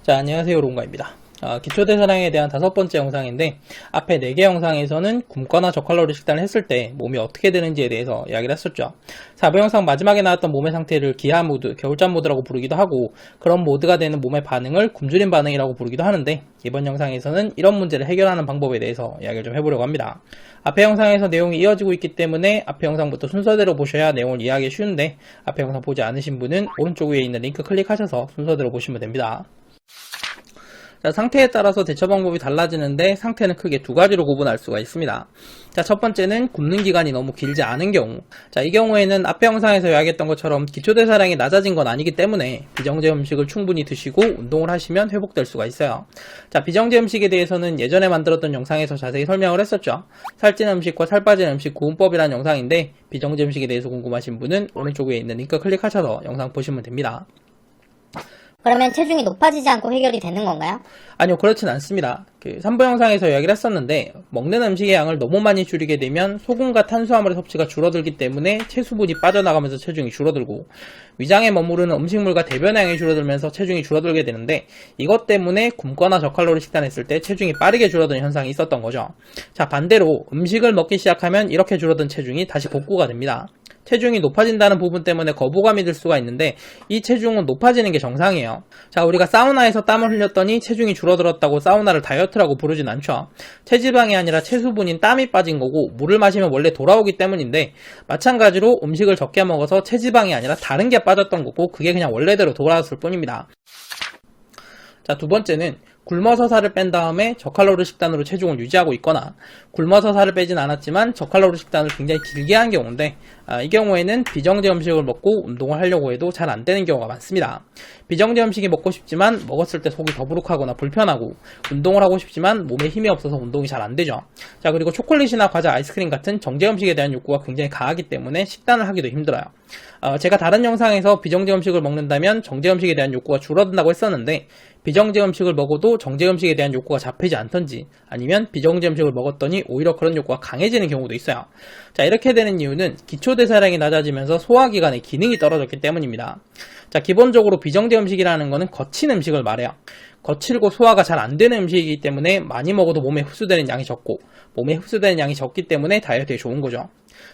자, 안녕하세요. 롱가입니다. 기초대사량에 대한 5번째 영상인데, 앞에 4개 영상에서는 굶거나 저칼로리 식단을 했을 때 몸이 어떻게 되는지에 대해서 이야기를 했었죠. 4번 영상 마지막에 나왔던 몸의 상태를 기하 모드, 겨울잠 모드라고 부르기도 하고, 그런 모드가 되는 몸의 반응을 굶주림 반응이라고 부르기도 하는데, 이번 영상에서는 이런 문제를 해결하는 방법에 대해서 이야기를 좀 해보려고 합니다. 앞에 영상에서 내용이 이어지고 있기 때문에 앞에 영상부터 순서대로 보셔야 내용을 이해하기 쉬운데, 앞에 영상 보지 않으신 분은 오른쪽 위에 있는 링크 클릭하셔서 순서대로 보시면 됩니다. 자, 상태에 따라서 대처 방법이 달라지는데 상태는 크게 두 가지로 구분할 수가 있습니다. 자, 첫 번째는 굶는 기간이 너무 길지 않은 경우. 자, 이 경우에는 앞에 영상에서 이야기했던 것처럼 기초대사량이 낮아진 건 아니기 때문에 비정제 음식을 충분히 드시고 운동을 하시면 회복될 수가 있어요. 자, 비정제 음식에 대해서는 예전에 만들었던 영상에서 자세히 설명을 했었죠. 살찌는 음식과 살 빠지는 음식 구분법이라는 영상인데, 비정제 음식에 대해서 궁금하신 분은 오른쪽 위에 있는 링크 클릭하셔서 영상 보시면 됩니다. 그러면 체중이 높아지지 않고 해결이 되는 건가요? 아니요, 그렇진 않습니다. 3부 영상에서 이야기를 했었는데, 먹는 음식의 양을 너무 많이 줄이게 되면 소금과 탄수화물의 섭취가 줄어들기 때문에 체수분이 빠져나가면서 체중이 줄어들고, 위장에 머무르는 음식물과 대변의 양이 줄어들면서 체중이 줄어들게 되는데, 이것 때문에 굶거나 저칼로리 식단했을 때 체중이 빠르게 줄어드는 현상이 있었던 거죠. 자, 반대로 음식을 먹기 시작하면 이렇게 줄어든 체중이 다시 복구가 됩니다. 체중이 높아진다는 부분 때문에 거부감이 들 수가 있는데, 이 체중은 높아지는 게 정상이에요. 자, 우리가 사우나에서 땀을 흘렸더니 체중이 줄어들었다고 사우나를 다이어트라고 부르진 않죠. 체지방이 아니라 체수분인 땀이 빠진 거고, 물을 마시면 원래 돌아오기 때문인데, 마찬가지로 음식을 적게 먹어서 체지방이 아니라 다른 게 빠졌던 거고, 그게 그냥 원래대로 돌아왔을 뿐입니다. 자, 두 번째는 굶어서 살을 뺀 다음에 저칼로리 식단으로 체중을 유지하고 있거나, 굶어서 살을 빼진 않았지만 저칼로리 식단을 굉장히 길게 한 경우인데, 이 경우에는 비정제 음식을 먹고 운동을 하려고 해도 잘 안 되는 경우가 많습니다. 비정제 음식이 먹고 싶지만 먹었을 때 속이 더부룩하거나 불편하고, 운동을 하고 싶지만 몸에 힘이 없어서 운동이 잘 안 되죠. 자, 그리고 초콜릿이나 과자, 아이스크림 같은 정제 음식에 대한 욕구가 굉장히 강하기 때문에 식단을 하기도 힘들어요. 제가 다른 영상에서 비정제 음식을 먹는다면 정제 음식에 대한 욕구가 줄어든다고 했었는데, 비정제 음식을 먹어도 정제 음식에 대한 욕구가 잡히지 않던지, 아니면 비정제 음식을 먹었더니 오히려 그런 욕구가 강해지는 경우도 있어요. 자, 이렇게 되는 이유는 기초대사량이 낮아지면서 소화기관의 기능이 떨어졌기 때문입니다. 자, 기본적으로 비정제 음식이라는 거는 거친 음식을 말해요. 거칠고 소화가 잘 안 되는 음식이기 때문에 많이 먹어도 몸에 흡수되는 양이 적고, 몸에 흡수되는 양이 적기 때문에 다이어트에 좋은 거죠.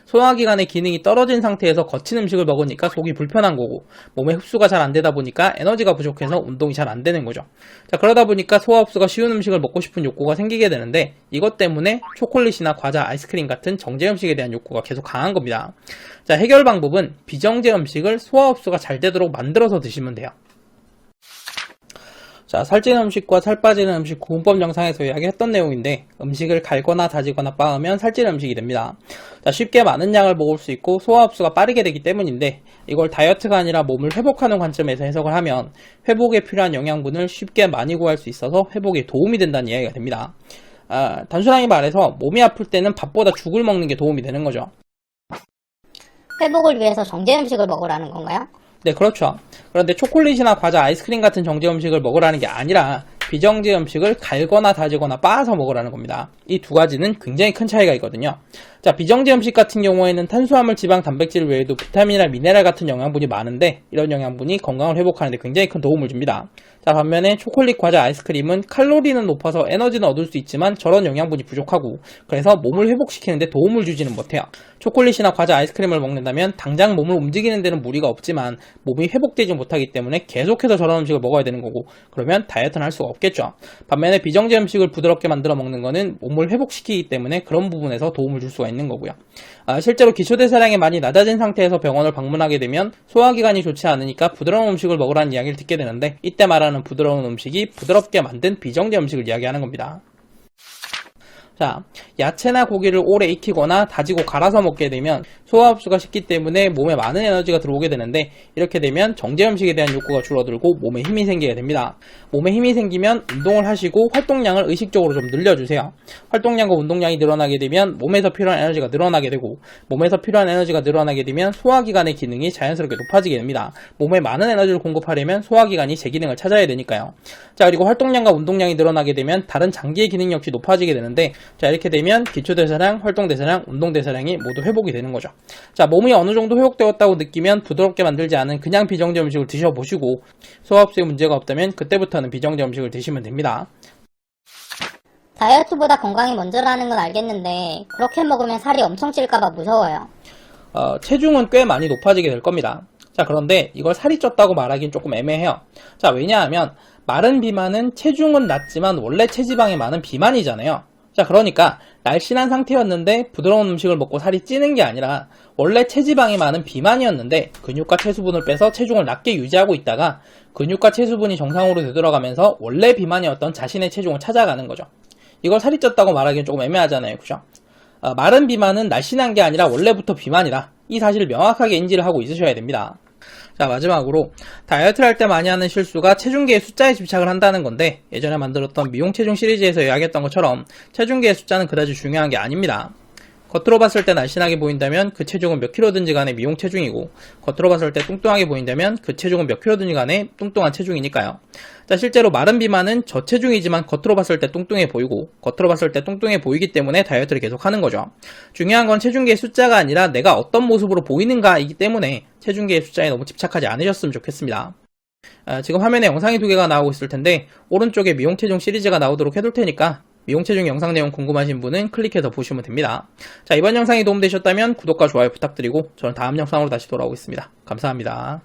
소화기관의 기능이 떨어진 상태에서 거친 음식을 먹으니까 속이 불편한 거고, 몸에 흡수가 잘 안 되다 보니까 에너지가 부족해서 운동이 잘 안 되는 거죠. 자, 그러다 보니까 소화 흡수가 쉬운 음식을 먹고 싶은 욕구가 생기게 되는데, 이것 때문에 초콜릿이나 과자, 아이스크림 같은 정제 음식에 대한 욕구가 계속 강한 겁니다. 자, 해결 방법은 비정제 음식을 소화 흡수가 잘 되도록 만들어서 드시면 돼요. 자, 살찌는 음식과 살 빠지는 음식 구분법 영상에서 이야기했던 내용인데, 음식을 갈거나 다지거나 빻으면 살찌는 음식이 됩니다. 자, 쉽게 많은 양을 먹을 수 있고 소화 흡수가 빠르게 되기 때문인데, 이걸 다이어트가 아니라 몸을 회복하는 관점에서 해석을 하면 회복에 필요한 영양분을 쉽게 많이 구할 수 있어서 회복에 도움이 된다는 이야기가 됩니다. 단순하게 말해서 몸이 아플 때는 밥보다 죽을 먹는 게 도움이 되는 거죠. 회복을 위해서 정제 음식을 먹으라는 건가요? 네, 그렇죠. 그런데 초콜릿이나 과자, 아이스크림 같은 정제 음식을 먹으라는 게 아니라 비정제 음식을 갈거나 다지거나 빻아서 먹으라는 겁니다. 이 두 가지는 굉장히 큰 차이가 있거든요. 자, 비정제 음식 같은 경우에는 탄수화물, 지방, 단백질 외에도 비타민이나 미네랄 같은 영양분이 많은데, 이런 영양분이 건강을 회복하는 데 굉장히 큰 도움을 줍니다. 자, 반면에 초콜릿, 과자, 아이스크림은 칼로리는 높아서 에너지는 얻을 수 있지만 저런 영양분이 부족하고, 그래서 몸을 회복시키는 데 도움을 주지는 못해요. 초콜릿이나 과자, 아이스크림을 먹는다면 당장 몸을 움직이는 데는 무리가 없지만 몸이 회복되지 못하기 때문에 계속해서 저런 음식을 먹어야 되는 거고, 그러면 다이어트는 할 수가 없겠죠. 반면에 비정제 음식을 부드럽게 만들어 먹는 거는 몸을 회복시키기 때문에 그런 부분에서 도움을 줄 수가 있는 거고요. 실제로 기초대사량이 많이 낮아진 상태에서 병원을 방문하게 되면 소화기관이 좋지 않으니까 부드러운 음식을 먹으라는 이야기를 듣게 되는데, 이때 말하는 부드러운 음식이 부드럽게 만든 비정제 음식을 이야기하는 겁니다. 자, 야채나 고기를 오래 익히거나 다지고 갈아서 먹게 되면 소화 흡수가 쉽기 때문에 몸에 많은 에너지가 들어오게 되는데, 이렇게 되면 정제 음식에 대한 욕구가 줄어들고 몸에 힘이 생기게 됩니다. 몸에 힘이 생기면 운동을 하시고 활동량을 의식적으로 좀 늘려주세요. 활동량과 운동량이 늘어나게 되면 몸에서 필요한 에너지가 늘어나게 되고, 몸에서 필요한 에너지가 늘어나게 되면 소화기관의 기능이 자연스럽게 높아지게 됩니다. 몸에 많은 에너지를 공급하려면 소화기관이 제 기능을 찾아야 되니까요. 자, 그리고 활동량과 운동량이 늘어나게 되면 다른 장기의 기능 역시 높아지게 되는데, 자, 이렇게 되면 기초대사량, 활동대사량, 운동대사량이 모두 회복이 되는 거죠. 자, 몸이 어느 정도 회복되었다고 느끼면 부드럽게 만들지 않은 그냥 비정제 음식을 드셔보시고 소화흡수에 문제가 없다면 그때부터는 비정제 음식을 드시면 됩니다. 다이어트보다 건강이 먼저라는 건 알겠는데 그렇게 먹으면 살이 엄청 찔까봐 무서워요. 체중은 꽤 많이 높아지게 될 겁니다. 자, 그런데 이걸 살이 쪘다고 말하기는 조금 애매해요. 자, 왜냐하면 마른 비만은 체중은 낮지만 원래 체지방이 많은 비만이잖아요. 자, 그러니까 날씬한 상태였는데 부드러운 음식을 먹고 살이 찌는 게 아니라 원래 체지방이 많은 비만이었는데 근육과 체수분을 빼서 체중을 낮게 유지하고 있다가 근육과 체수분이 정상으로 되돌아가면서 원래 비만이었던 자신의 체중을 찾아가는 거죠. 이걸 살이 쪘다고 말하기는 조금 애매하잖아요. 그죠? 마른 비만은 날씬한 게 아니라 원래부터 비만이다. 이 사실을 명확하게 인지를 하고 있으셔야 됩니다. 자, 마지막으로 다이어트를 할 때 많이 하는 실수가 체중계의 숫자에 집착을 한다는 건데 예전에 만들었던 미용 체중 시리즈에서 이야기했던 것처럼 체중계의 숫자는 그다지 중요한 게 아닙니다. 겉으로 봤을 때 날씬하게 보인다면 그 체중은 몇 킬로든지 간에 미용 체중이고 겉으로 봤을 때 뚱뚱하게 보인다면 그 체중은 몇 킬로든지 간에 뚱뚱한 체중이니까요. 자, 실제로 마른 비만은 저체중이지만 겉으로 봤을 때 뚱뚱해 보이고 겉으로 봤을 때 뚱뚱해 보이기 때문에 다이어트를 계속 하는 거죠. 중요한 건 체중계의 숫자가 아니라 내가 어떤 모습으로 보이는가이기 때문에 체중계의 숫자에 너무 집착하지 않으셨으면 좋겠습니다. 지금 화면에 영상이 2개가 나오고 있을 텐데 오른쪽에 미용 체중 시리즈가 나오도록 해둘 테니까 미용 체중 영상 내용 궁금하신 분은 클릭해서 보시면 됩니다. 자, 이번 영상이 도움되셨다면 구독과 좋아요 부탁드리고 저는 다음 영상으로 다시 돌아오겠습니다. 감사합니다.